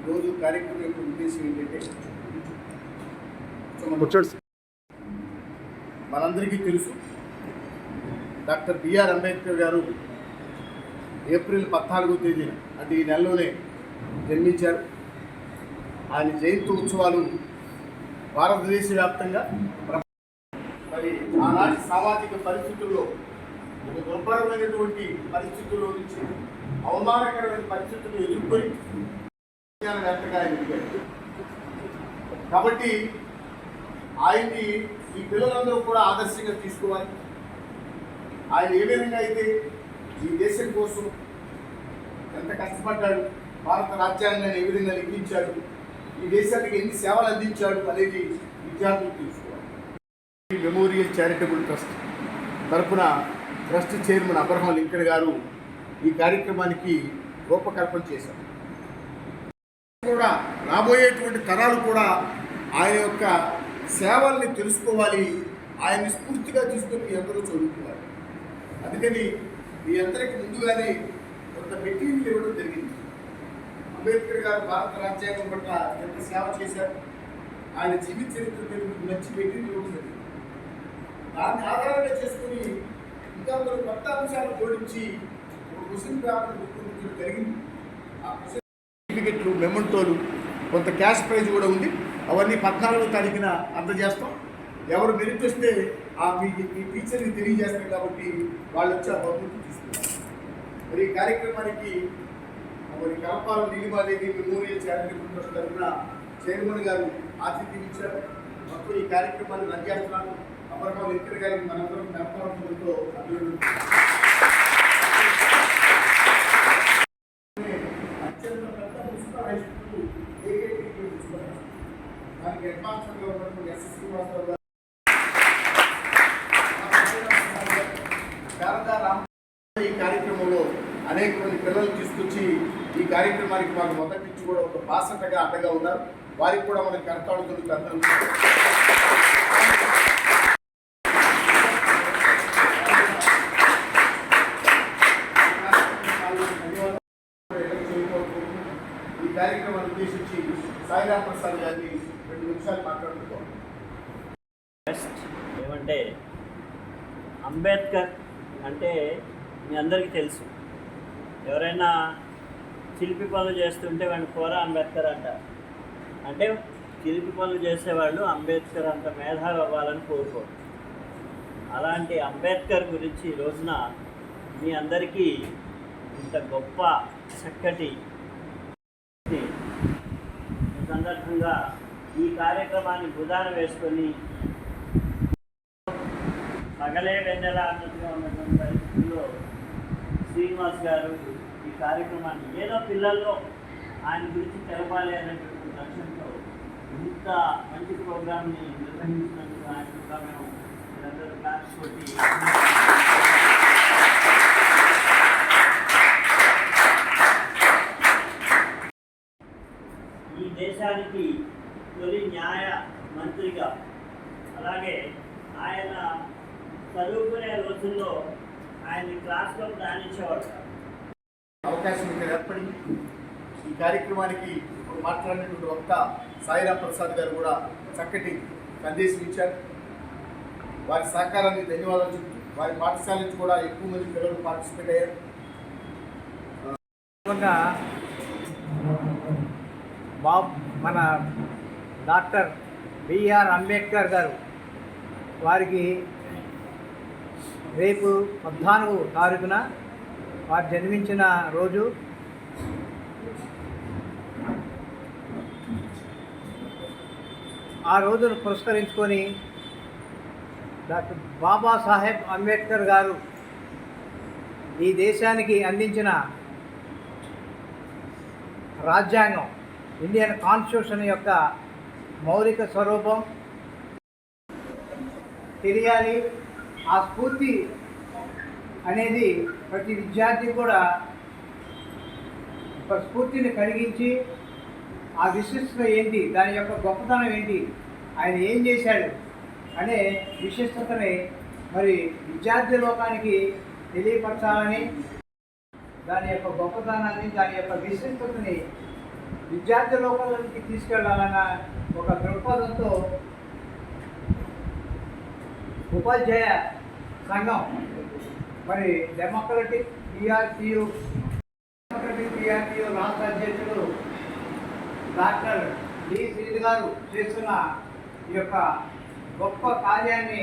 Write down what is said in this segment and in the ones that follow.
ఈరోజు కార్యక్రమం యొక్క ఉద్దేశం ఏంటంటే మనందరికీ తెలుసు డాక్టర్ బిఆర్ అంబేద్కర్ గారు ఏప్రిల్ 14వ తేదీన అంటే ఈ నెలలోనే జన్మించారు. ఆయన జయంతి ఉత్సవాలు భారతదేశ వ్యాప్తంగా మరి ఆనాటి సామాజిక పరిస్థితుల్లో ఒక దుర్భరమైనటువంటి పరిస్థితుల్లో నుంచి అవమానకరమైన పరిస్థితులను ఎదుర్కొని విజ్ఞానవేత్తగా ఆయన ఎదిగారు. కాబట్టి ఆయన్ని ఈ పిల్లలందరూ కూడా ఆదర్శంగా తీసుకోవాలి. ఆయన ఏ విధంగా అయితే ఈ దేశం కోసం ఎంత కష్టపడ్డాడు, భారత రాజ్యాంగాన్ని ఏ విధంగా లిఖించాడు, ఈ దేశానికి ఎన్ని సేవలు అందించాడు అనేది విద్యార్థులు తెలుసుకోవాలి. మెమోరియల్ చారిటబుల్ ట్రస్ట్ తరఫున ట్రస్ట్ చైర్మన్ అబ్రహం లింకన్ గారు ఈ కార్యక్రమానికి రూపకల్పన చేశారు. కూడా రాబోయేటువంటి తరాలు కూడా ఆయన యొక్క సేవల్ని తెలుసుకోవాలి, ఆయన్ని స్ఫూర్తిగా తీసుకొని మీ అందరూ చదువుకోవాలి. అందుకని మీ అందరికీ ముందుగానే కొంత మెటీరియల్ ఇవ్వడం జరిగింది. అంబేద్కర్ గారు భారత రాజ్యాంగం పట్ల ఎంత సేవ చేశారు, ఆయన జీవిత చరిత్ర మంచి మెటీరియల్ ఇవ్వడం జరిగింది. దాన్ని ఆధారంగా చేసుకుని ఇంకా కొన్ని కొత్త అంశాలు జోడించి ఒక క్వశ్చన్ పేపర్ రూపొందించడం జరిగింది. ఆ క్వశ్చన్ సర్టిఫికెట్లు, మెమంటోలు, కొంత క్యాష్ ప్రైజ్ కూడా ఉంది. అవన్నీ 14వ తారీఖున అందజేస్తాం. ఎవరు మెరిట్ వస్తే మీ టీచర్ని తెలియజేస్తారు కాబట్టి వాళ్ళు వచ్చి ఆ బహుమతి తీసుకుంటారు. మరి ఈ కార్యక్రమానికి మరి Kalapala Neelimadevi memorial charitable trust తరఫున చైర్మన్ గారు ఆతిథ్యం ఇచ్చారు. మొత్తం ఈ కార్యక్రమాన్ని రన్ చేస్తున్నాను. అబ్రహం లింకన్ గారికి మనందరం జ్ఞాపకంతో అభివృద్ధి అత్యంత పెద్ద మున్సిపల్ హై స్కూల్ దానికి హెడ్ మాస్టర్గా ఉన్నటువంటి ఎస్ శ్రీనివాసరావు గారు, ఈ కార్యక్రమంలో అనేక మంది పిల్లలు తీసుకొచ్చి ఈ కార్యక్రమానికి మాకు మొదటి నుంచి కూడా ఒక బాసటగా అండగా ఉన్నారు. వారికి కూడా మనకి కరతాళం దొరుకుతుంది. ఈ కార్యక్రమాన్ని ఉద్దేశించి సాయిరామ్ ప్రసాద్ గారిని 2 నిమిషాలు మాట్లాడుతున్నాం. ఏమంటే అంబేద్కర్ అంటే మీ అందరికీ తెలుసు. ఎవరైనా చిలిపి పనులు చేస్తుంటే వాడిని కోరా అంబేద్కర్ అంటారు. అంటే చిలిపి పనులు చేసేవాళ్ళు అంబేద్కర్ అంత మేధావి అవ్వాలని కోరుకోరు. అలాంటి అంబేద్కర్ గురించి ఈ రోజున మీ అందరికీ ఇంత గొప్ప చక్కటి సందర్భంగా ఈ కార్యక్రమాన్ని భుజాన వేసుకొని పగలే వెన్నెల అన్నట్టుగా ఉన్నటువంటి పరిస్థితుల్లో శ్రీనివాస్ గారు ఈ కార్యక్రమాన్ని ఏదో పిల్లల్లో ఆయన గురించి తెలపాలి అనేటువంటి లక్ష్యంతో ఇంత మంచి ప్రోగ్రామ్ని నిర్వహించినందుకు ఆయన కూడా మేము మీరందరూ క్లాస్ కొట్టి ఈ దేశానికి తొలి న్యాయ మంత్రిగా, అలాగే ఆయన చదువుకునే రోజుల్లో ఆయన క్లాస్లో రాణించేవాడు. అవకాశం ఇక్కడ ఏర్పడింది. ఈ కార్యక్రమానికి ఇప్పుడు మాట్లాడినటువంటి వక్త సాయిరామ్ ప్రసాద్ గారు కూడా చక్కటి సందేశం ఇచ్చారు. వారి సహకారానికి ధన్యవాదాలు చెప్తూ వారి పాఠశాల నుంచి కూడా ఎక్కువ మంది పిల్లలు పార్టిసిపేట్ అయ్యారు. మన డాక్టర్ బిఆర్ అంబేద్కర్ గారు వారికి రేపు 14వ తారీఖున వారు జన్మించిన రోజు. ఆ రోజును పురస్కరించుకొని డాక్టర్ బాబాసాహెబ్ అంబేద్కర్ గారు ఈ దేశానికి అందించిన రాజ్యాంగం, ఇండియన్ కాన్స్టిట్యూషన్ యొక్క మౌలిక స్వరూపం తెలియాలి. ఆ స్ఫూర్తి అనేది ప్రతి విద్యార్థి కూడా ఒక స్ఫూర్తిని కలిగించి ఆ విశిష్టత ఏంటి, దాని యొక్క గొప్పతనం ఏంటి, ఆయన ఏం చేశాడు అనే విశిష్టతని మరి విద్యార్థి లోకానికి తెలియపరచాలని, దాని యొక్క గొప్పతనాన్ని, దాని యొక్క విశిష్టతని విద్యార్థి లోపలికి తీసుకెళ్లాలన్న ఒక దృక్పథంతో ఉపాధ్యాయ సంఘం మరి డెమోక్రటిక్ పిఆర్టీయు రాష్ట్ర అధ్యక్షుడు డాక్టర్ డి శ్రీధర్ గారు చేస్తున్న ఈ యొక్క గొప్ప కార్యాన్ని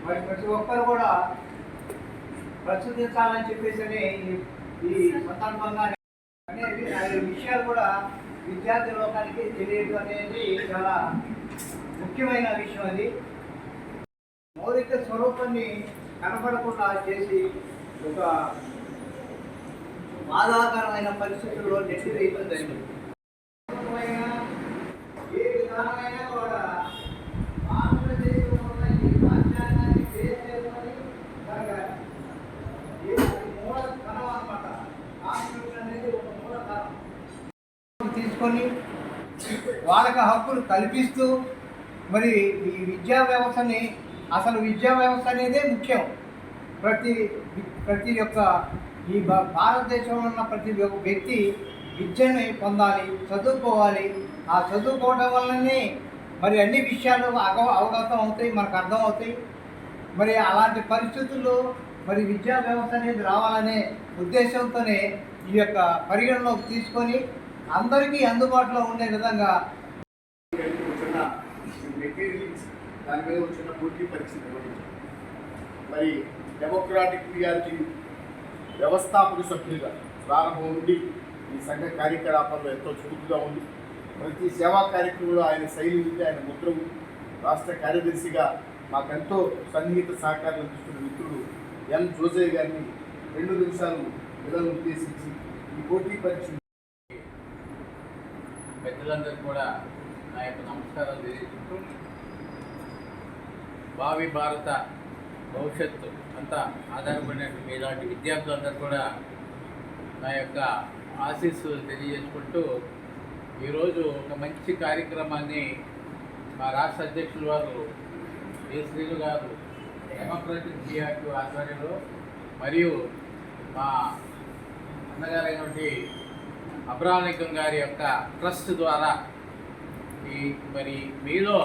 మరి ప్రతి ఒక్కరు కూడా ప్రస్తుతించాలని చెప్పేసి ఈ సందర్భంగా అనేది ఆ విషయాలు కూడా విద్యార్థి లోకానికి తెలియదు అనేది చాలా ముఖ్యమైన విషయం. అది మౌలిక స్వరూపాన్ని కనపడకుండా చేసి ఒక బాధాకరమైన పరిస్థితుల్లో నెట్టివేయడం జరిగింది. ఏ విధానమైనా కూడా ఆంధ్రప్రదేశ్లో ఉన్న ఈ రాజ్యాంగాన్ని బేస్ చేసుకొని మూల కణం అన్నమాట. కాన్స్టిట్యూషన్ అనేది ఒక మూల కణం తీసుకొని వాళ్ళకి హక్కులు కల్పిస్తూ మరి ఈ విద్యా వ్యవస్థని అసలు విద్యా వ్యవస్థ అనేదే ముఖ్యం. ప్రతి యొక్క ఈ భారతదేశంలో ఉన్న ప్రతి వ్యక్తి విద్యని పొందాలి, చదువుకోవాలి. ఆ చదువుకోవడం వల్లనే మరి అన్ని విషయాలు అవగతం అవుతాయి, మనకు అర్థం అవుతాయి. మరి అలాంటి పరిస్థితుల్లో మరి విద్యా వ్యవస్థ అనేది రావాలనే ఉద్దేశంతోనే ఈ యొక్క పరిగణలోకి తీసుకొని అందరికీ అందుబాటులో ఉండే విధంగా మెటీరియల్స్ దాని మీద వచ్చిన పోటీ పరీక్ష నిర్వహించారు. మరి డెమోక్రాటిక్ పిఆర్టీ వ్యవస్థాపక సభ్యులుగా ప్రారంభం నుండి ఈ సంఘ కార్యకలాపాల్లో ఎంతో చురుకుగా ఉంది. ప్రతి సేవా కార్యక్రమంలో ఆయన శైలి ఉంది, ఆయన ముద్ర ఉంది. రాష్ట్ర కార్యదర్శిగా మాకెంతో సన్నిహిత సహకారం అందిస్తున్న మిత్రుడు ఎం జోజయ్య గారిని 2 నిమిషాలు విధులను ఉద్దేశించి ఈ పోటీ పరీక్ష పెద్దలందరూ కూడా నా యొక్క నమస్కారాలు తెలియజేస్తూ భావి భారత భవిష్యత్తు అంతా ఆధారపడినటువంటి ఇలాంటి విద్యార్థులందరూ కూడా నా యొక్క ఆశీస్సులు తెలియజేసుకుంటూ ఈరోజు ఒక మంచి కార్యక్రమాన్ని మా రాష్ట్ర అధ్యక్షుల వారు ఏ శ్రీలు గారు డెమోక్రటిక్ పిఆర్టీ ఆధ్వర్యంలో మరియు మా అన్నగారైనటువంటి అబ్రాహ్లింగం గారి యొక్క ట్రస్ట్ ద్వారా మరి మీలో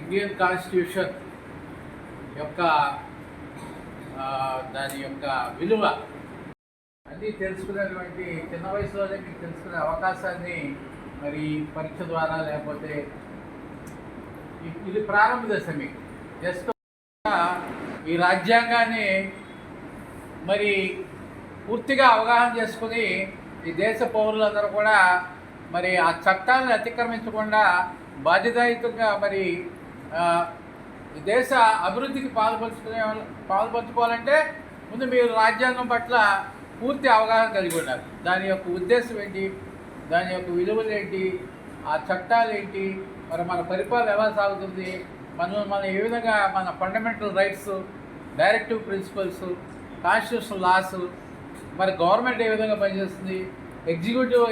ఇండియన్ కాన్స్టిట్యూషన్ యొక్క దాని యొక్క విలువ అన్నీ తెలుసుకునేటువంటి చిన్న వయసులోనే మీకు తెలుసుకునే అవకాశాన్ని మరి పరీక్ష ద్వారా లేకపోతే ఇది ప్రారంభ దశ మీకు జస్ట్ ఈ రాజ్యాంగాన్ని మరి పూర్తిగా అవగాహన చేసుకుని ఈ దేశ పౌరులందరూ కూడా మరి ఆ చట్టాలను అతిక్రమించకుండా బాధ్యతాయుతంగా మరి ఈ దేశ అభివృద్ధికి పాల్పంచుకోవాలంటే ముందు మీరు రాజ్యాంగం పట్ల పూర్తి అవగాహన కలిగి ఉండాలి. దాని యొక్క ఉద్దేశం ఏంటి, దాని యొక్క విలువలు ఏంటి, ఆ చట్టాలు ఏంటి, మరి మన పరిపాలన ఎలా సాగుతుంది, మన ఏ విధంగా మన fundamental rights, directive principles, constitutional laws, మరి గవర్నమెంట్ ఏ విధంగా పనిచేస్తుంది, ఎగ్జిక్యూటివ్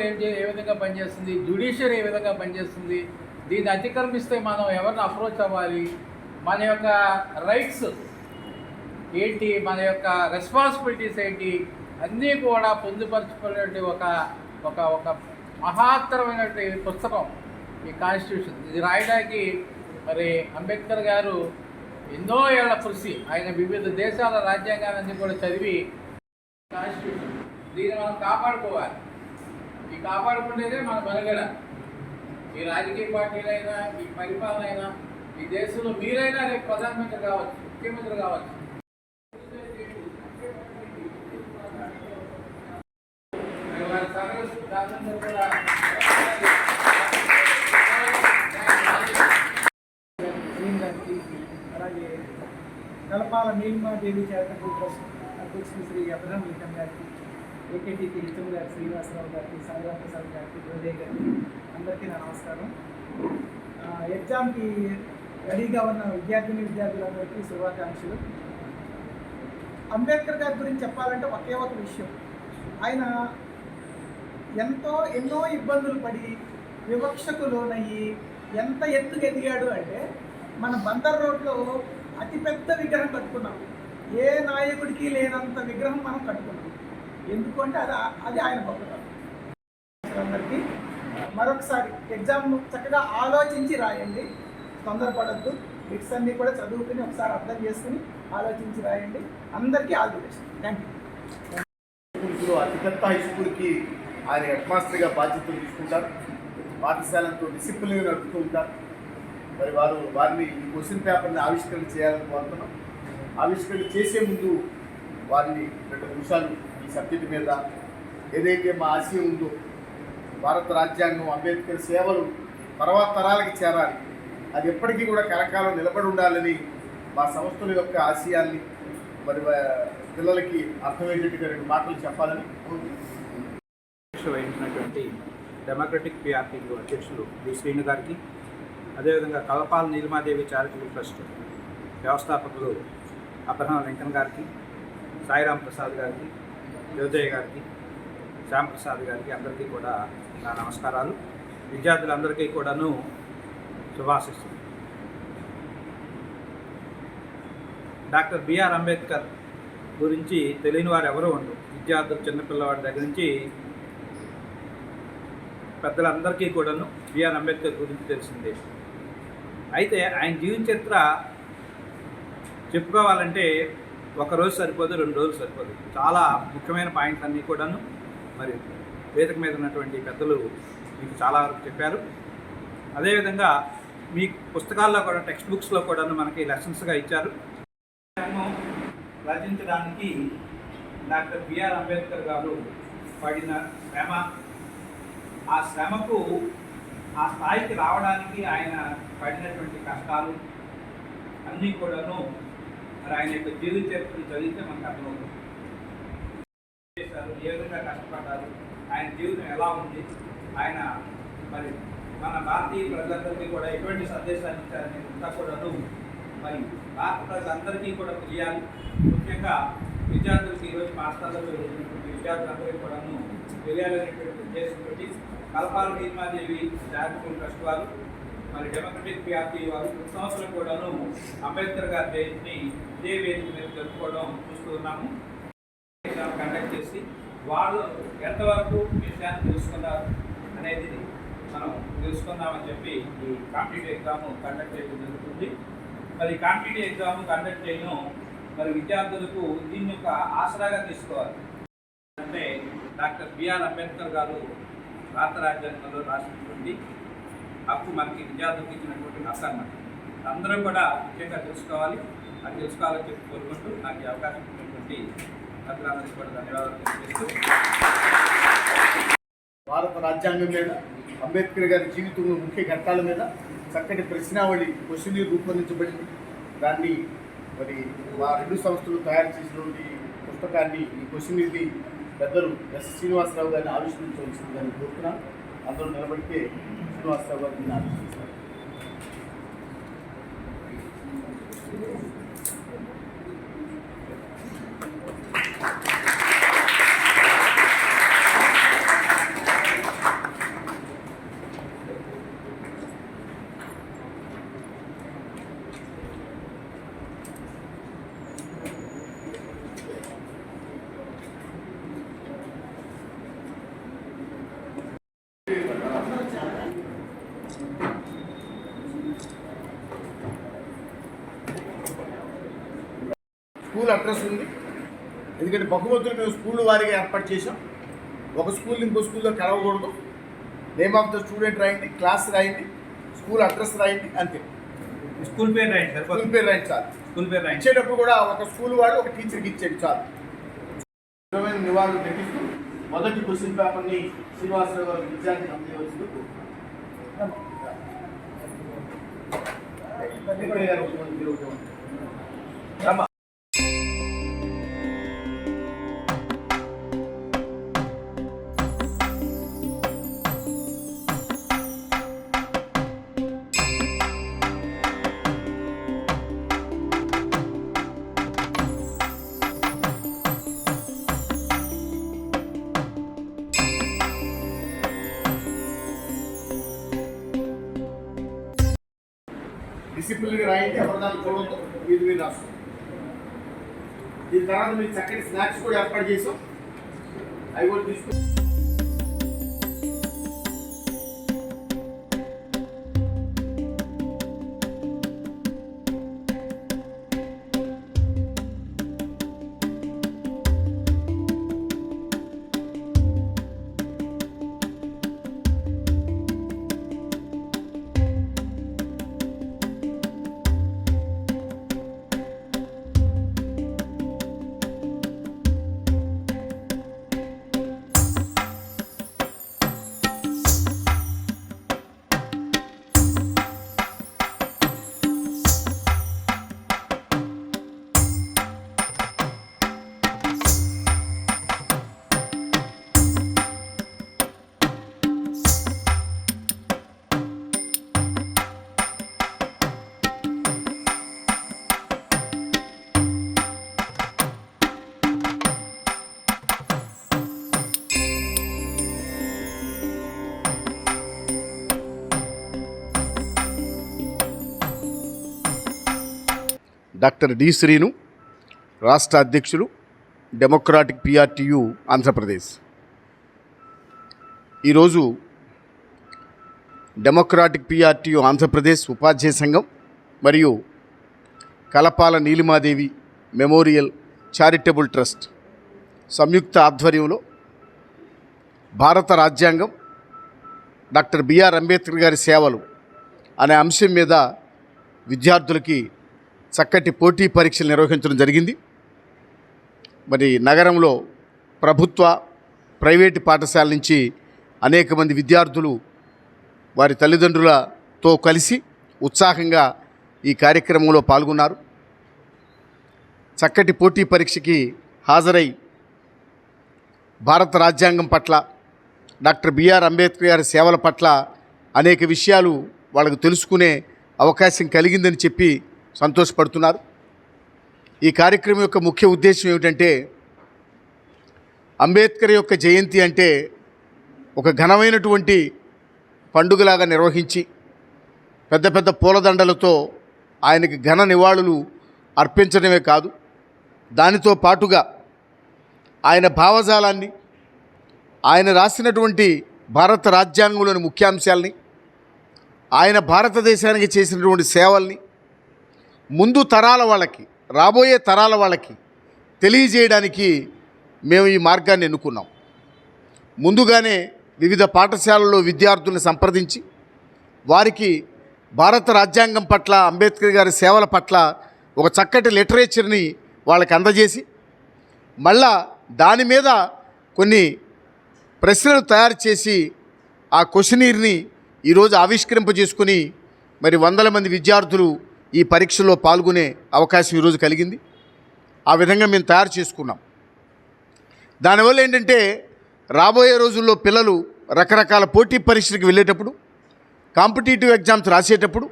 ఏ విధంగా పనిచేస్తుంది, జ్యుడిషియరీ ఏ విధంగా పనిచేస్తుంది, దీన్ని అతిక్రమిస్తే మనం ఎవరిని అప్రోచ్ అవ్వాలి, మన యొక్క రైట్స్ ఏంటి, మన యొక్క రెస్పాన్సిబిలిటీస్ ఏంటి, అన్నీ కూడా పొందుపరచుకునేటువంటి ఒక మహత్తరమైనటువంటి పుస్తకం ఈ కాన్స్టిట్యూషన్. ఇది రాయడానికి మరి అంబేద్కర్ గారు ఎన్నో ఏళ్ల కృషి, ఆయన వివిధ దేశాల రాజ్యాంగాలన్నీ కూడా చదివి కాన్స్టిట్యూషన్ దీన్ని మనం కాపాడుకోవాలి. ఈ కాపాడుకునేదే మన మనుగడ. ఈ రాజకీయ పార్టీలైనా, ఈ పరిపాలన అయినా, ఈ దేశంలో మీరైనా రేపు ప్రధానమంత్రి కావచ్చు, ముఖ్యమంత్రి కావచ్చు. కూడా అలాగే కలపాల నీలిమాదేవి చారిటబుల్ ట్రస్ట్ అధ్యక్షులు శ్రీ అబ్రహం లింగం గారికి, ఏకేటీకి హితం గారి శ్రీనివాసరావు గారికి, సాగరా ప్రసాద్ గారికి, జోజయ్ గారికి అందరికీ నా నమస్కారం. ఎగ్జామ్కి రెడీగా ఉన్న విద్యార్థులందరికీ శుభాకాంక్షలు. అంబేద్కర్ గారి గురించి చెప్పాలంటే ఒకే ఒక విషయం, ఆయన ఎన్నో ఇబ్బందులు పడి వివక్షకు లోనయ్యి ఎంత ఎత్తుకు ఎదిగాడు అంటే మన బందర్ రోడ్లో అతిపెద్ద విగ్రహం కట్టుకున్నాం. ఏ నాయకుడికి లేనంత విగ్రహం మనం కట్టుకున్నాం. ఎందుకంటే అది ఆయన గొప్పతనం. అందరికీ మరొకసారి ఎగ్జామ్ చక్కగా ఆలోచించి రాయండి, తొందరపడద్దు. బిట్స్ అన్నీ కూడా చదువుకుని ఒకసారి అర్థం చేసుకుని ఆలోచించి రాయండి. అందరికీ all the best. Thank you. స్కూల్స్లో అతిపెద్ద హై స్కూల్కి ఆయన హెడ్ మాస్టర్గా బాధ్యతలు తీసుకుంటారు. పాఠశాలతో డిసిప్లిన్ నడుపుతూ ఉంటారు. మరి వారిని ఈ క్వశ్చన్ పేపర్ని ఆవిష్కరణ చేయాలని కోరుతున్నాం. ఆవిష్కరణ చేసే ముందు వారిని 2 నిమిషాలు ఈ సబ్జెక్టు మీద ఏదైతే మా ఆశయం ఉందో, భారత రాజ్యాంగం, అంబేద్కర్ సేవలు తర్వాత తరాలకి చేరాలి, అది ఎప్పటికీ కూడా కలకాలం నిలబడి ఉండాలని మా సంస్థల యొక్క ఆశయాల్ని మరి పిల్లలకి అర్థమయ్యేట్టుగా 2 మాటలు చెప్పాలని వహించినటువంటి డెమోక్రటిక్ పిఆర్టీయూ అధ్యక్షులు డి శ్రీను గారికి, అదేవిధంగా కలపాల నీలిమాదేవి చారిటబుల్ ట్రస్ట్ వ్యవస్థాపకులు అబ్రహం లింకన్ గారికి, సాయిరామ్ ప్రసాద్ గారికి, జ్యోతయ్య గారికి, శ్యామప్రసాద్ గారికి అందరికీ కూడా నా నమస్కారాలు. విద్యార్థులందరికీ కూడాను శుభాశిస్తులు. డాక్టర్ బిఆర్ అంబేద్కర్ గురించి తెలియని వారు ఎవరూ ఉండరు. విద్యార్థులు, చిన్నపిల్లవాడి దగ్గర నుంచి పెద్దలందరికీ కూడాను బిఆర్ అంబేద్కర్ గురించి తెలిసిందే. అయితే ఆయన జీవన చరిత్ర చెప్పుకోవాలంటే 1 రోజు సరిపోదు, 2 రోజులు సరిపోదు. చాలా ముఖ్యమైన పాయింట్స్ అన్నీ కూడాను మరి వేదిక మీద ఉన్నటువంటి పెద్దలు మీకు చాలా వరకు చెప్పారు. అదేవిధంగా మీ పుస్తకాల్లో కూడా, టెక్స్ట్ బుక్స్లో కూడాను మనకి లెసన్స్గా ఇచ్చారు. రచించడానికి డాక్టర్ బిఆర్ అంబేద్కర్ గారు పడిన శ్రమ, ఆ శ్రమకు ఆ స్థాయికి రావడానికి ఆయన పడినటువంటి కష్టాలు అన్నీ కూడాను మరి ఆయన యొక్క జీవిత చరిత్రను చదివితే మనకు అర్థమవుతుంది. ఏ విధంగా కష్టపడ్డారు, ఆయన జీవితం ఎలా ఉంది, ఆయన మరి మన భారతీయ ప్రజలందరికీ కూడా ఎటువంటి సందేశాన్ని ఇచ్చారనే అంతా కూడాను మరి భారత ప్రజలందరికీ కూడా తెలియాలి. ముఖ్యంగా విద్యార్థులకి ఈరోజు పాఠశాలలో చదువుతున్నటువంటి విద్యార్థులందరికీ కూడాను తెలియాలనేటువంటి ఉద్దేశంతో కలపాల నీలిమాదేవి చారిటబుల్ ట్రస్ట్ వారు, మరి డెమోక్రటిక్ పిఆర్టీ వారు ప్రతి సంవత్సరం కూడాను అంబేద్కర్ గారి జయంతిని ఇదే వేదిక మీద జరుపుకోవడం చూస్తూ ఉన్నాము. ఎగ్జామ్ కండక్ట్ చేసి వాళ్ళు ఎంతవరకు విషయాన్ని తెలుసుకున్నారు అనేది మనం తెలుసుకుందామని చెప్పి ఈ కాంపిటేటివ్ ఎగ్జామ్ కండక్ట్ చేయడం జరుగుతుంది. మరి కాంపిటేటివ్ ఎగ్జామ్ కండక్ట్ చేయడం మరి విద్యార్థులకు దీన్ని ఒక ఆసరాగా తీసుకోవాలి. అంటే డాక్టర్ బిఆర్ అంబేద్కర్ గారు భారత రాజ్యాంగంలో రాసినటువంటి హక్కు మనకి విద్యార్థులకు ఇచ్చినటువంటి హక్కు అన్నమాట. అందరూ కూడా ముఖ్యంగా తెలుసుకోవాలి. అది తెలుసుకోవాలని చెప్పి కోరుకుంటూ నాకు ఈ అవకాశం ఇచ్చినటువంటి పెద్దలందరికీ కూడా ధన్యవాదాలు తెలియజేస్తూ, భారత రాజ్యాంగం మీద, అంబేద్కర్ గారి జీవితంలో ముఖ్య ఘట్టాల మీద చక్కటి ప్రశ్నావళి క్వశ్చన్ రూపొందించబడింది. దాన్ని మరి మా 2 సంస్థలు తయారు చేసినటువంటి పుస్తకాన్ని, ఈ క్వశ్చన్ ఇది పెద్దలు ఎస్ శ్రీనివాసరావు గారిని ఆవిష్కరించవలసిందని కోరుతున్నాను. అందరూ నిలబడితే శ్రీనివాసరావు గారు దీన్ని ఆవిష్కరిస్తారు. స్కూల్ అడ్రస్ ఉంది. ఎందుకంటే బహుమతులు మేము స్కూల్ వారీగా ఏర్పాటు చేసాం. ఒక స్కూల్ ఇంకో స్కూల్లో కలవకూడదు. నేమ్ ఆఫ్ ద స్టూడెంట్ రాయండి, క్లాస్ రాయండి, స్కూల్ అడ్రస్ రాయండి, అంతే. స్కూల్ పేరు రాయండి, స్కూల్ పేరు రాయండి చాలు. స్కూల్ పేరు రాయండి. ఇచ్చేటప్పుడు కూడా ఒక స్కూల్ వాడు ఒక టీచర్కి ఇచ్చేది చాలు. నిజమైన నివాళులు పెట్టిస్తూ మొదటి క్వశ్చన్ పేపర్ని శ్రీనివాసరావు గారు విద్యార్థిని అందజేయవలసింది కోరుకుంటున్నాను. డిసిప్లిన్ రాయండి, ఎవరిదాన్ని చూడవద్దు, ఇది మీరు రాసుకోండి. దీని తర్వాత మీరు చక్కటి స్నాక్స్ కూడా ఏర్పాటు చేసాం, అవి కూడా తీసుకుని డాక్టర్ డి శ్రీను, రాష్ట్ర అధ్యక్షులు, డెమోక్రాటిక్ పిఆర్టీయు ఆంధ్రప్రదేశ్. ఈరోజు డెమోక్రాటిక్ పిఆర్టీయు ఆంధ్రప్రదేశ్ ఉపాధ్యాయ సంఘం మరియు Kalapala Neelimadevi memorial charitable trust సంయుక్త ఆధ్వర్యంలో భారత రాజ్యాంగం, డాక్టర్ బిఆర్ అంబేద్కర్ గారి సేవలు అనే అంశం మీద విద్యార్థులకి చక్కటి పోటీ పరీక్షలు నిర్వహించడం జరిగింది. మరి నగరంలో ప్రభుత్వ, ప్రైవేటు పాఠశాల నుంచి అనేక మంది విద్యార్థులు వారి తల్లిదండ్రులతో కలిసి ఉత్సాహంగా ఈ కార్యక్రమంలో పాల్గొన్నారు. చక్కటి పోటీ పరీక్షకి హాజరై భారత రాజ్యాంగం పట్ల, డాక్టర్ బిఆర్ అంబేద్కర్ గారి సేవల పట్ల అనేక విషయాలు వాళ్ళకు తెలుసుకునే అవకాశం కలిగిందని చెప్పి సంతోషపడుతున్నారు. ఈ కార్యక్రమం యొక్క ముఖ్య ఉద్దేశం ఏమిటంటే, అంబేద్కర్ యొక్క జయంతి అంటే ఒక ఘనమైనటువంటి పండుగలాగా నిర్వహించి పెద్ద పెద్ద పూలదండలతో ఆయనకి ఘన నివాళులు అర్పించడమే కాదు, దానితో పాటుగా ఆయన భావజాలాన్ని, ఆయన రాసినటువంటి భారత రాజ్యాంగంలోని ముఖ్యాంశాలని, ఆయన భారతదేశానికి చేసినటువంటి సేవల్ని ముందు తరాల వాళ్ళకి, రాబోయే తరాల వాళ్ళకి తెలియజేయడానికి మేము ఈ మార్గాన్ని ఎన్నుకున్నాం. ముందుగానే వివిధ పాఠశాలల్లో విద్యార్థులను సంప్రదించి వారికి భారత రాజ్యాంగం పట్ల, అంబేద్కర్ గారి సేవల పట్ల ఒక చక్కటి లిటరేచర్ని వాళ్ళకి అందజేసి, మళ్ళా దాని మీద కొన్ని ప్రశ్నలు తయారు చేసి ఆ క్వశ్చనీర్ని ఈరోజు ఆవిష్కరింపజేసుకుని మరి వందల మంది విద్యార్థులు ఈ పరీక్షలో పాల్గొనే అవకాశం ఈరోజు కలిగింది. ఆ విధంగా మేము తయారు చేసుకున్నాం. దానివల్ల ఏంటంటే, రాబోయే రోజుల్లో పిల్లలు రకరకాల పోటీ పరీక్షలకు వెళ్ళేటప్పుడు, కాంపిటీటివ్ ఎగ్జామ్స్ రాసేటప్పుడు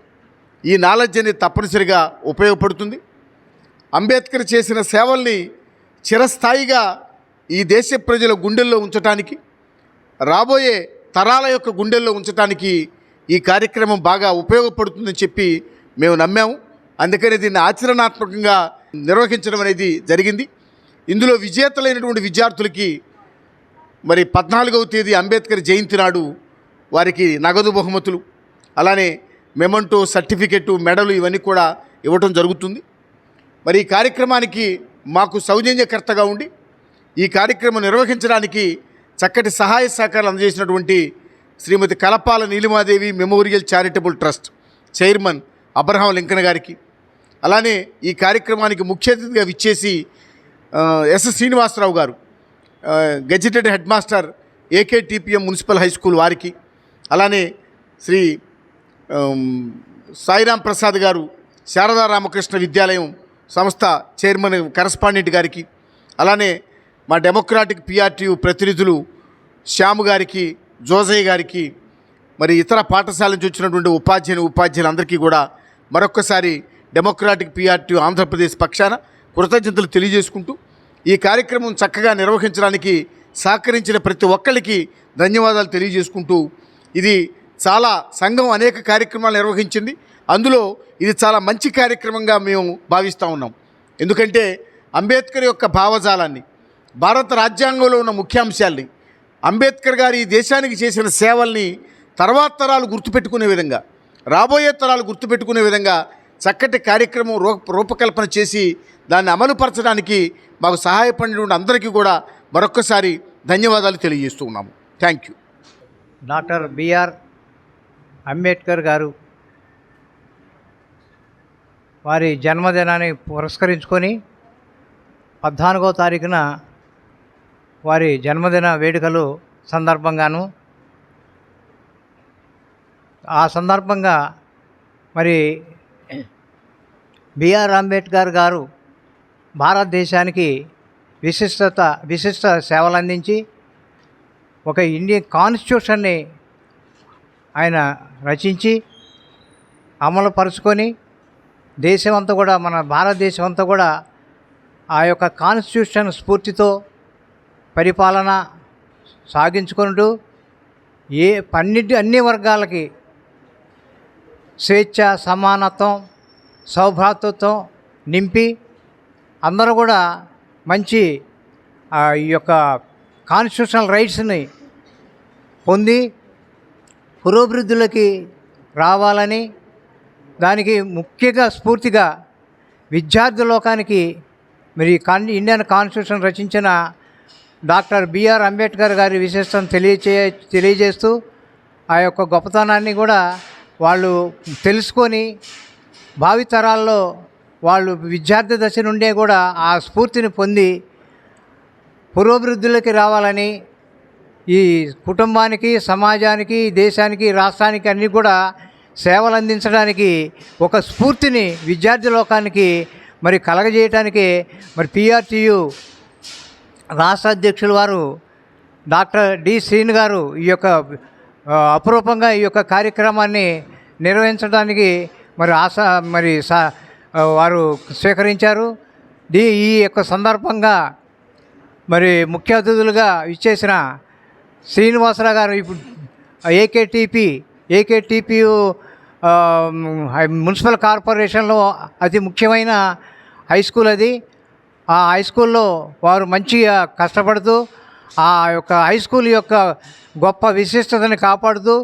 ఈ నాలెడ్జ్ అనేది తప్పనిసరిగా ఉపయోగపడుతుంది. అంబేద్కర్ చేసిన సేవల్ని చిరస్థాయిగా ఈ దేశ ప్రజల గుండెల్లో ఉంచటానికి, రాబోయే తరాల యొక్క గుండెల్లో ఉంచటానికి ఈ కార్యక్రమం బాగా ఉపయోగపడుతుందని చెప్పి మేము నమ్మాము. అందుకని దీన్ని ఆచరణాత్మకంగా నిర్వహించడం అనేది జరిగింది. ఇందులో విజేతలైనటువంటి విద్యార్థులకి మరి 14వ తేదీ అంబేద్కర్ జయంతి నాడు వారికి నగదు బహుమతులు, అలానే మెమంటో, సర్టిఫికెట్, మెడలు ఇవన్నీ కూడా ఇవ్వటం జరుగుతుంది. మరి ఈ కార్యక్రమానికి మాకు సౌజన్యకర్తగా ఉండి ఈ కార్యక్రమం నిర్వహించడానికి చక్కటి సహాయ సహకారాలు అందజేసినటువంటి Srimati Kalapala Neelimadevi memorial charitable trust chairman Abraham Lincoln గారికి, అలానే ఈ కార్యక్రమానికి ముఖ్య అతిథిగా విచ్చేసి ఎస్ శ్రీనివాసరావు గారు, gazetted head master AKTPM municipal high school వారికి, అలానే శ్రీ సాయిరాం ప్రసాద్ గారు, శారదా రామకృష్ణ విద్యాలయం సంస్థ చైర్మన్ కరస్పాండెంట్ గారికి, అలానే మా డెమోక్రాటిక్ పిఆర్టీయు ప్రతినిధులు శ్యాము గారికి, జోజయ్య గారికి, మరి ఇతర పాఠశాల నుంచి వచ్చినటువంటి ఉపాధ్యాయులందరికీ కూడా మరొక్కసారి డెమోక్రాటిక్ పిఆర్టీయు ఆంధ్రప్రదేశ్ పక్షాన కృతజ్ఞతలు తెలియజేసుకుంటూ, ఈ కార్యక్రమం చక్కగా నిర్వహించడానికి సహకరించిన ప్రతి ఒక్కరికి ధన్యవాదాలు తెలియజేసుకుంటూ, ఇది చాలా సంఘం అనేక కార్యక్రమాలు నిర్వహించింది, అందులో ఇది చాలా మంచి కార్యక్రమంగా మేము భావిస్తూ ఉన్నాం. ఎందుకంటే అంబేద్కర్ యొక్క భావజాలాన్ని, భారత రాజ్యాంగంలో ఉన్న ముఖ్యాంశాల్ని, అంబేద్కర్ గారు ఈ దేశానికి చేసిన సేవల్ని తర్వాత తరాలు గుర్తుపెట్టుకునే విధంగా, రాబోయే తరాలు గుర్తుపెట్టుకునే విధంగా చక్కటి కార్యక్రమం రూపకల్పన చేసి దాన్ని అమలుపరచడానికి మాకు సహాయపడినటువంటి అందరికీ కూడా మరొక్కసారి ధన్యవాదాలు తెలియజేస్తూ ఉన్నాము. Thank you. Doctor B R Ambedkar గారు వారి జన్మదినాన్ని పురస్కరించుకొని 14వ తారీఖున వారి జన్మదిన వేడుకలు సందర్భంగాను, ఆ సందర్భంగా మరి బిఆర్ అంబేద్కర్ గారు భారతదేశానికి విశిష్ట సేవలు అందించి ఒక ఇండియన్ కాన్స్టిట్యూషన్ని ఆయన రచించి అమలుపరుచుకొని దేశమంతా కూడా, మన భారతదేశం అంతా కూడా ఆ యొక్క కాన్స్టిట్యూషన్ స్ఫూర్తితో పరిపాలన సాగించుకుంటూ అన్ని వర్గాలకి స్వేచ్ఛ, సమానత్వం, సౌభ్రాతృత్వం, నింపి అందరూ కూడా మంచి ఈ యొక్క కాన్స్టిట్యూషనల్ రైట్స్ని పొంది పురోభివృద్ధిలోకి రావాలని, దానికి ముఖ్యంగా స్ఫూర్తిగా విద్యార్థి లోకానికి మరి ఇండియన్ కాన్స్టిట్యూషన్ రచించిన డాక్టర్ బిఆర్ అంబేద్కర్ గారి విశిష్టం తెలియజేస్తూ ఆ యొక్క గొప్పతనాన్ని కూడా వాళ్ళు తెలుసుకొని భావితరాల్లో వాళ్ళు విద్యార్థి దశ నుండే కూడా ఆ స్ఫూర్తిని పొంది పురోభివృద్ధిలోకి రావాలని, ఈ కుటుంబానికి, సమాజానికి, దేశానికి, రాష్ట్రానికి అన్నీ కూడా సేవలు అందించడానికి ఒక స్ఫూర్తిని విద్యార్థి లోకానికి మరి కలగజేయటానికి మరి పిఆర్టీయు రాష్ట్ర అధ్యక్షులు వారు డాక్టర్ డి శ్రీను గారు ఈ యొక్క అపురూపంగా ఈ యొక్క కార్యక్రమాన్ని నిర్వహించడానికి మరి వారు స్వీకరించారు. ఈ యొక్క సందర్భంగా మరి ముఖ్య అతిథులుగా ఇచ్చేసిన శ్రీనివాసరావు గారు ఇప్పుడు ఏకేటీపీయు మున్సిపల్ కార్పొరేషన్లో అతి ముఖ్యమైన హై స్కూల్ అది. ఆ హై స్కూల్లో వారు మంచిగా కష్టపడుతూ ఆ యొక్క హై స్కూల్ యొక్క గొప్ప విశిష్టతని కాపాడుతూ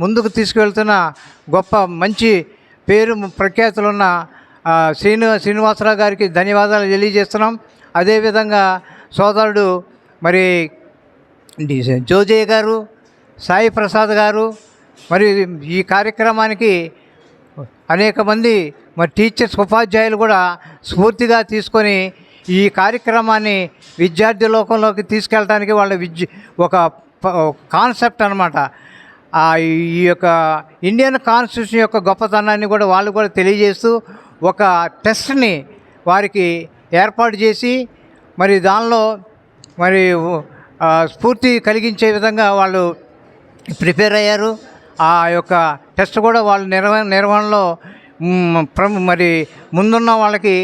ముందుకు తీసుకువెళ్తున్న గొప్ప మంచి పేరు ప్రఖ్యాతులున్న శ్రీనివాసరావు గారికి ధన్యవాదాలు తెలియజేస్తున్నాం. అదేవిధంగా సోదరుడు మరి జోజయ్య గారు, సాయి ప్రసాద్ గారు, మరి ఈ కార్యక్రమానికి అనేక మంది మరి టీచర్స్, ఉపాధ్యాయులు కూడా స్ఫూర్తిగా తీసుకొని ఈ కార్యక్రమాన్ని విద్యార్థి లోకంలోకి తీసుకెళ్ళడానికి వాళ్ళ ఒక కాన్సెప్ట్ అన్నమాట. ఈ యొక్క ఇండియన్ కాన్స్టిట్యూషన్ యొక్క గొప్పతనాన్ని కూడా వాళ్ళు కూడా తెలియజేస్తూ ఒక టెస్ట్ని వారికి ఏర్పాటు చేసి మరి దానిలో మరి స్ఫూర్తి కలిగించే విధంగా వాళ్ళు ప్రిపేర్ అయ్యారు. ఆ యొక్క టెస్ట్ కూడా వాళ్ళు నిర్వహణలో మరి ముందున్న వాళ్ళకి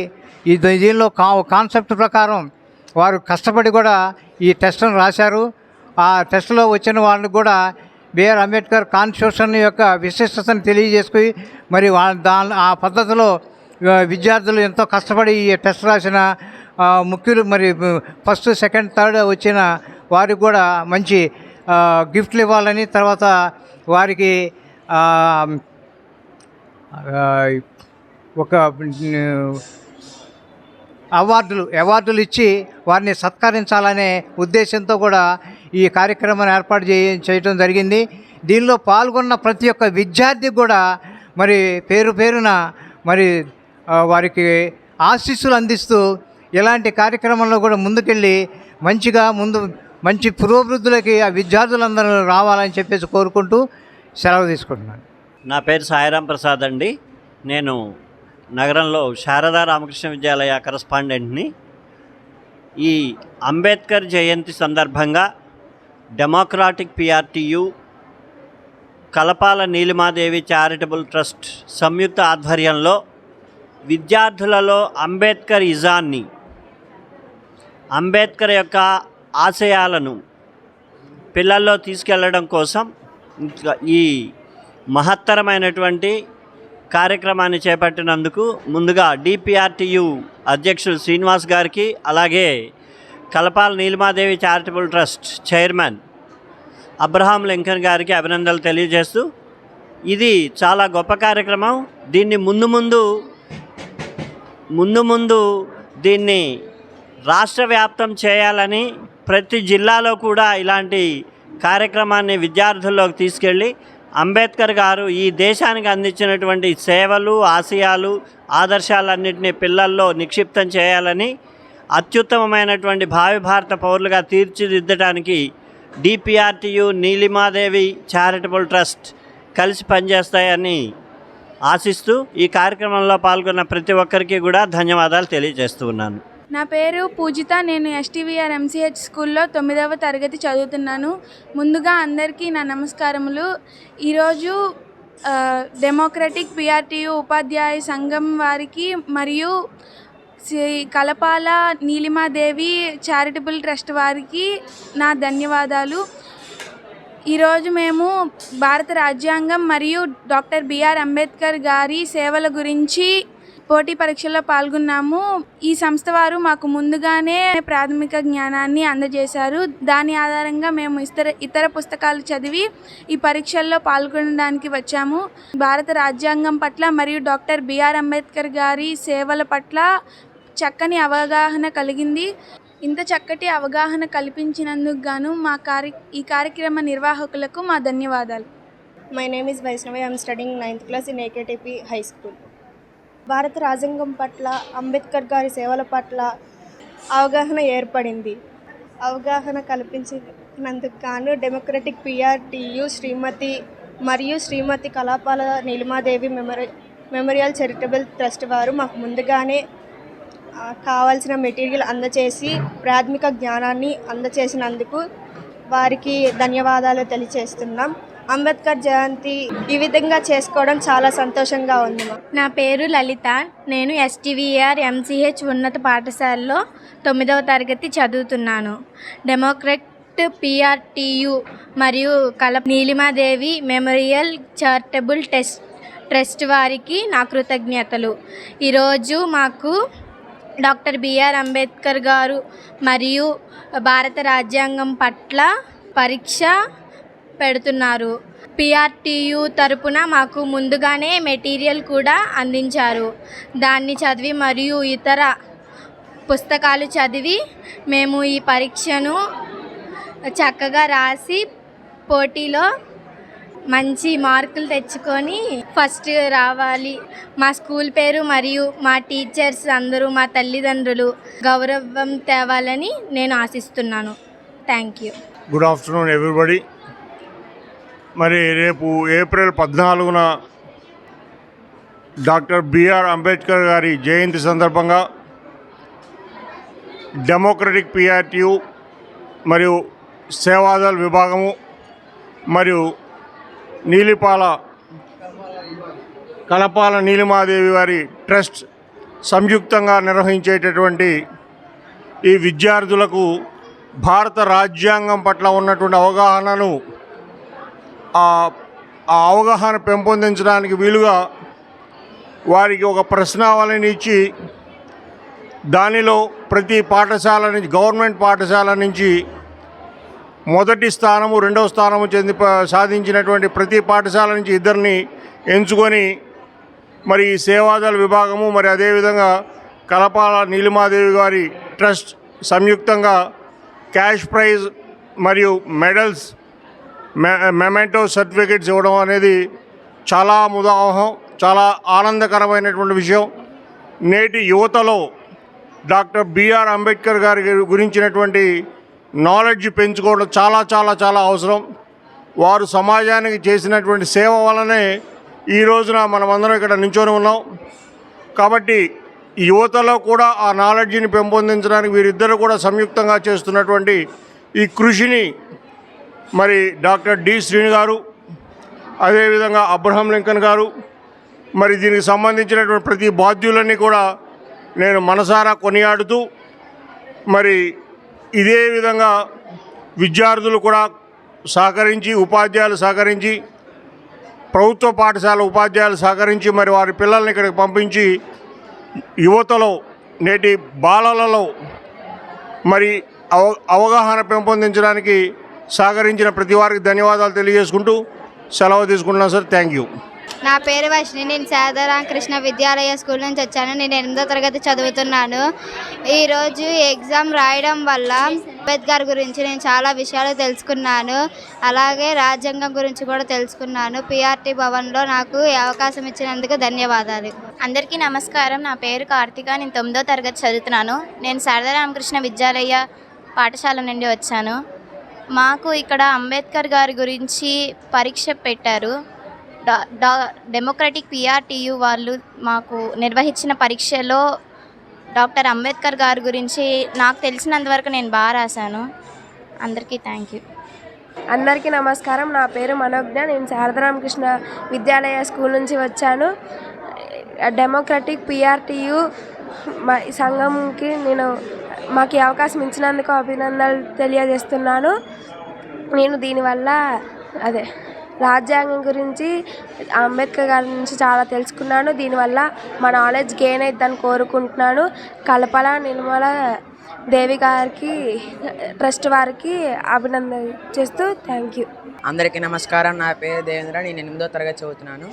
దీనిలో కాన్సెప్ట్ ప్రకారం వారు కష్టపడి కూడా ఈ టెస్ట్ను రాశారు. ఆ టెస్ట్లో వచ్చిన వాళ్ళకు కూడా బిఆర్ అంబేద్కర్ కాన్స్టిట్యూషన్ యొక్క విశిష్టతను తెలియజేసుకుని మరి ఆ పద్ధతిలో విద్యార్థులు ఎంతో కష్టపడి ఈ టెస్ట్ రాసిన ముఖ్యులు మరి ఫస్ట్, సెకండ్, థర్డ్ వచ్చిన వారికి కూడా మంచి గిఫ్ట్లు ఇవ్వాలని, తర్వాత వారికి ఒక అవార్డులు ఇచ్చి వారిని సత్కరించాలనే ఉద్దేశంతో కూడా ఈ కార్యక్రమాన్ని ఏర్పాటు చేయడం జరిగింది. దీనిలో పాల్గొన్న ప్రతి ఒక్క విద్యార్థికి కూడా మరి పేరున మరి వారికి ఆశీస్సులు అందిస్తూ ఇలాంటి కార్యక్రమంలో కూడా ముందుకెళ్ళి మంచి పురోభివృద్ధిలోకి ఆ విద్యార్థులందరూ రావాలని చెప్పేసి కోరుకుంటూ సెలవు తీసుకుంటున్నాను. నా పేరు సాయిరాం ప్రసాద్ అండి. నేను నగరంలో శారదా రామకృష్ణ విద్యాలయ కరస్పాండెంట్ని. ఈ అంబేద్కర్ జయంతి సందర్భంగా democratic PRTU, Kalapala Neelimadevi charitable trust సంయుక్త ఆధ్వర్యంలో విద్యార్థులలో అంబేద్కర్ ఇజాన్ని, అంబేద్కర్ యొక్క ఆశయాలను పిల్లల్లో తీసుకెళ్లడం కోసం ఈ మహత్తరమైనటువంటి కార్యక్రమాన్ని చేపట్టినందుకు ముందుగా డిపిఆర్టీయు అధ్యక్షులు శ్రీనివాస్ గారికి, అలాగే Kalapala Neelimadevi charitable trust chairman Abraham Lincoln గారికి అభినందనలు తెలియజేస్తూ, ఇది చాలా గొప్ప కార్యక్రమం. దీన్ని ముందు దీన్ని రాష్ట్ర వ్యాప్తం చేయాలని, ప్రతి జిల్లాలో కూడా ఇలాంటి కార్యక్రమాన్ని విద్యార్థుల్లోకి తీసుకెళ్ళి అంబేద్కర్ గారు ఈ దేశానికి అందించినటువంటి సేవలు, ఆశయాలు, ఆదర్శాలన్నింటినీ పిల్లల్లో నిక్షిప్తం చేయాలని, అత్యుత్తమమైనటువంటి భావి భారత పౌరులుగా తీర్చిదిద్దడానికి డిపిఆర్టీయు, నీలిమాదేవి చారిటబుల్ ట్రస్ట్ కలిసి పనిచేస్తాయని ఆశిస్తూ ఈ కార్యక్రమంలో పాల్గొన్న ప్రతి ఒక్కరికి కూడా ధన్యవాదాలు తెలియజేస్తూ ఉన్నాను. నా పేరు పూజిత. నేను ఎస్టీవీఆర్ ఎంసీహెచ్ స్కూల్లో 9వ తరగతి చదువుతున్నాను. ముందుగా అందరికీ నా నమస్కారములు. ఈరోజు డెమోక్రటిక్ పిఆర్టీయు ఉపాధ్యాయ సంఘం వారికి మరియు కలపాల నీలిమాదేవి చారిటబుల్ ట్రస్ట్ వారికి నా ధన్యవాదాలు. ఈరోజు మేము భారత రాజ్యాంగం మరియు డాక్టర్ బిఆర్ అంబేద్కర్ గారి సేవల గురించి పోటీ పరీక్షల్లో పాల్గొన్నాము. ఈ సంస్థ వారు మాకు ముందుగానే ప్రాథమిక జ్ఞానాన్ని అందజేశారు. దాని ఆధారంగా మేము ఇతర పుస్తకాలు చదివి ఈ పరీక్షల్లో పాల్గొనడానికి వచ్చాము. భారత రాజ్యాంగం పట్ల మరియు డాక్టర్ బిఆర్ అంబేద్కర్ గారి సేవల పట్ల చక్కని అవగాహన కలిగింది. ఇంత చక్కటి అవగాహన కల్పించినందుకు గాను ఈ కార్యక్రమ నిర్వాహకులకు మా ధన్యవాదాలు. My name is Vaishnavi. I am studying 9th class in AKTP High School. భారత రాజ్యాంగం పట్ల అంబేద్కర్ గారి సేవల పట్ల అవగాహన ఏర్పడింది. అవగాహన కల్పించినందుకు గాను డెమోక్రటిక్ PRTU శ్రీమతి కళాపాల నీలిమాదేవి మెమోరియల్ చారిటబుల్ ట్రస్ట్ వారు మాకు ముందుగానే కావాల్సిన మెటీరియల్ అందచేసి ప్రాథమిక జ్ఞానాన్ని అందచేసినందుకు వారికి ధన్యవాదాలు తెలియజేస్తున్నాం. అంబేద్కర్ జయంతి ఈ విధంగా చేసుకోవడం చాలా సంతోషంగా ఉంది. నా పేరు లలిత. నేను STVR MCH ఉన్నత పాఠశాలలో 9వ తరగతి చదువుతున్నాను. డెమోక్రట్ PRTU మరియు నీలిమాదేవి మెమోరియల్ చారిటబుల్ ట్రస్ట్ వారికి నా కృతజ్ఞతలు. ఈరోజు మాకు డాక్టర్ బిఆర్ అంబేద్కర్ గారు మరియు భారత రాజ్యాంగం పట్ల పరీక్ష పెడుతున్నారు. PRTU తరపున మాకు ముందుగానే మెటీరియల్ కూడా అందించారు. దాన్ని చదివి మరియు ఇతర పుస్తకాలు చదివి మేము ఈ పరీక్షను చక్కగా రాసి పోటీలో మంచి మార్కులు తెచ్చుకొని ఫస్ట్ రావాలి. మా స్కూల్ పేరు మరియు మా టీచర్స్ అందరూ, మా తల్లిదండ్రులు గౌరవం తేవాలని నేను ఆశిస్తున్నాను. Thank you. Good afternoon everybody. మరి రేపు ఏప్రిల్ 14న డాక్టర్ బిఆర్ అంబేద్కర్ గారి జయంతి సందర్భంగా డెమోక్రటిక్ PRTU మరియు సేవాదల్ విభాగము మరియు కళపాల నీలిమాదేవి వారి ట్రస్ట్ సంయుక్తంగా నిర్వహించేటటువంటి ఈ విద్యార్థులకు భారత రాజ్యాంగం పట్ల ఉన్నటువంటి అవగాహనను ఆ అవగాహన పెంపొందించడానికి వీలుగా వారికి ఒక ప్రశ్నావళిని ఇచ్చి దానిలో ప్రతి పాఠశాల నుంచి, గవర్నమెంట్ పాఠశాల నుంచి మొదటి స్థానము, రెండవ స్థానము సాధించినటువంటి ప్రతి పాఠశాల నుంచి ఇద్దరిని ఎంచుకొని మరి సేవాదళ విభాగము మరి అదేవిధంగా కళపాల నీలిమాదేవి గారి ట్రస్ట్ సంయుక్తంగా క్యాష్ ప్రైజ్ మరియు మెడల్స్, మెమెంటో సర్టిఫికెట్స్ ఇవ్వడం అనేది చాలా ముదావహం, చాలా ఆనందకరమైనటువంటి విషయం. నేటి యువతలో డాక్టర్ బిఆర్ అంబేద్కర్ గారి గురించినటువంటి నాలెడ్జ్ పెంచుకోవడం చాలా చాలా చాలా అవసరం. వారు సమాజానికి చేసినటువంటి సేవ వల్లనే ఈ రోజున మనమందరం ఇక్కడ నించొని ఉన్నాం. కాబట్టి యువతలో కూడా ఆ నాలెడ్జ్ని పెంపొందించడానికి వీరిద్దరూ కూడా సంయుక్తంగా చేస్తున్నటువంటి ఈ కృషిని మరి డాక్టర్ డి శ్రీని గారు, అదేవిధంగా అబ్రహం లింకన్ గారు, మరి దీనికి సంబంధించినటువంటి ప్రతి బాధ్యులన్నీ కూడా నేను మనసారా కొనియాడుతూ మరి ఇదే విధంగా విద్యార్థులు కూడా సహకరించి, ఉపాధ్యాయులు సహకరించి, ప్రభుత్వ పాఠశాల ఉపాధ్యాయులు సహకరించి మరి వారి పిల్లల్ని ఇక్కడికి పంపించి యువతలో, నేటి బాలలలో మరి అవగాహన పెంపొందించడానికి సహకరించిన ప్రతి వారికి ధన్యవాదాలు తెలియజేసుకుంటూ సెలవు తీసుకుంటున్నాను సార్. Thank you. నా పేరు వైష్ణవి. నేను శారదారామకృష్ణ విద్యాలయ స్కూల్ నుంచి వచ్చాను. నేను 8వ తరగతి చదువుతున్నాను. ఈరోజు ఎగ్జామ్ రాయడం వల్ల అంబేద్కర్ గురించి నేను చాలా విషయాలు తెలుసుకున్నాను. అలాగే రాజ్యాంగం గురించి కూడా తెలుసుకున్నాను. PRT భవన్లో నాకు ఈ అవకాశం ఇచ్చినందుకు ధన్యవాదాలు. అందరికీ నమస్కారం. నా పేరు కార్తిక. నేను 9వ తరగతి చదువుతున్నాను. నేను శారదారామకృష్ణ విద్యాలయ పాఠశాల నుండి వచ్చాను. మాకు ఇక్కడ అంబేద్కర్ గారి గురించి పరీక్ష పెట్టారు. డెమోక్రటిక్ PRTU వాళ్ళు మాకు నిర్వహించిన పరీక్షలో డాక్టర్ అంబేద్కర్ గారి గురించి నాకు తెలిసినంతవరకు నేను బాగా రాశాను. అందరికీ థ్యాంక్ యూ. అందరికీ నమస్కారం. నా పేరు మనోజ్ఞ. నేను శారదారామకృష్ణ విద్యాలయ స్కూల్ నుంచి వచ్చాను. డెమోక్రటిక్ PRTU సంఘంకి మాకు ఈ అవకాశం ఇచ్చినందుకు అభినందనలు తెలియజేస్తున్నాను. నేను దీనివల్ల రాజ్యాంగం గురించి అంబేద్కర్ గారి నుంచి చాలా తెలుసుకున్నాను. దీనివల్ల మా నాలెడ్జ్ గెయిన్ అవుతుందని కోరుకుంటున్నాను. కల్పల నిర్మల దేవి గారికి ట్రస్ట్ వారికి అభినందన చేస్తూ థ్యాంక్ యూ. అందరికీ నమస్కారం. నా పేరు దేవేంద్ర. నేను 8వ తరగతి చదువుతున్నాను.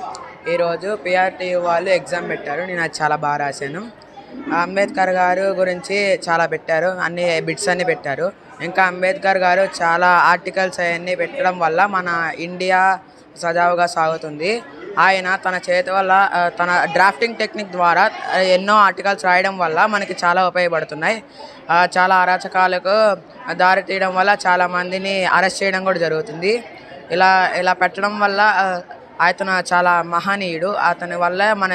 ఈరోజు పిఆర్టీయూ వాళ్ళు ఎగ్జామ్ పెట్టారు. నేను అది చాలా బాగా రాశాను. అంబేద్కర్ గారు గురించి చాలా పెట్టారు, అన్ని బిట్స్ అన్నీ పెట్టారు. ఇంకా అంబేద్కర్ గారు చాలా ఆర్టికల్స్ అవన్నీ పెట్టడం వల్ల మన ఇండియా సజావుగా సాగుతుంది. ఆయన తన చేతి వల్ల తన డ్రాఫ్టింగ్ టెక్నిక్ ద్వారా ఎన్నో ఆర్టికల్స్ రాయడం వల్ల మనకి చాలా ఉపయోగపడుతున్నాయి. చాలా అరాచకాలకు దారి తీయడం వల్ల చాలామందిని అరెస్ట్ చేయడం కూడా జరుగుతుంది. ఇలా పెట్టడం వల్ల అతను చాలా మహనీయుడు. అతని వల్ల మన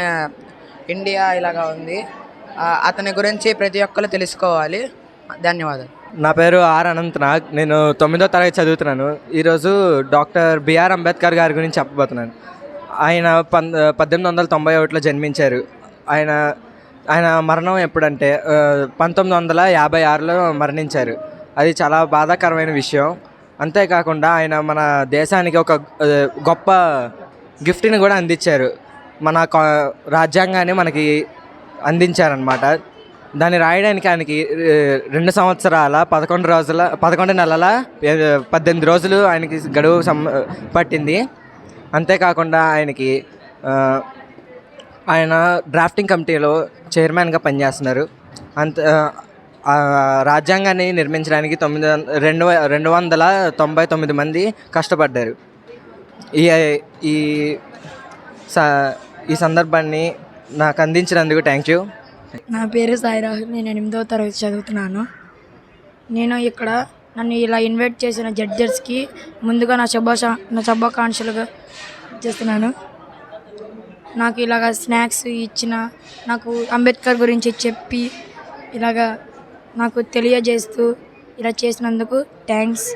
ఇండియా ఇలాగా ఉంది. అతని గురించి ప్రతి ఒక్కరు తెలుసుకోవాలి. ధన్యవాదాలు. నా పేరు ఆర్ అనంతనాగ్. నేను 9వ తరగతి చదువుతున్నాను. ఈరోజు డాక్టర్ బిఆర్ అంబేద్కర్ గారి గురించి చెప్పబోతున్నాను. ఆయన 1891లో జన్మించారు. ఆయన మరణం ఎప్పుడంటే 1956లో మరణించారు. అది చాలా బాధాకరమైన విషయం. అంతేకాకుండా ఆయన మన దేశానికి ఒక గొప్ప గిఫ్ట్ని కూడా అందించారు. మన రాజ్యాంగాన్ని మనకి అందించారనమాట. దాన్ని రాయడానికి ఆయనకి 2 సంవత్సరాల 11 నెలల 18 రోజులు ఆయనకి గడువు పట్టింది. అంతేకాకుండా ఆయన డ్రాఫ్టింగ్ కమిటీలో చైర్మన్గా పనిచేస్తున్నారు. రాజ్యాంగాన్ని నిర్మించడానికి 299 మంది కష్టపడ్డారు. ఈ సందర్భాన్ని నాకు అందించినందుకు థ్యాంక్ యూ. నా పేరు సాయి రాహుల్. నేను 8వ తరగతి చదువుతున్నాను. నేను ఇక్కడ నన్ను ఇలా ఇన్వైట్ చేసిన జడ్జెస్కి ముందుగా నా శుభాకాంక్షలుగా చేస్తున్నాను. నాకు ఇలాగ స్నాక్స్ ఇచ్చిన, నాకు అంబేద్కర్ గురించి చెప్పి ఇలాగా నాకు తెలియజేస్తూ ఇలా చేసినందుకు థ్యాంక్స్.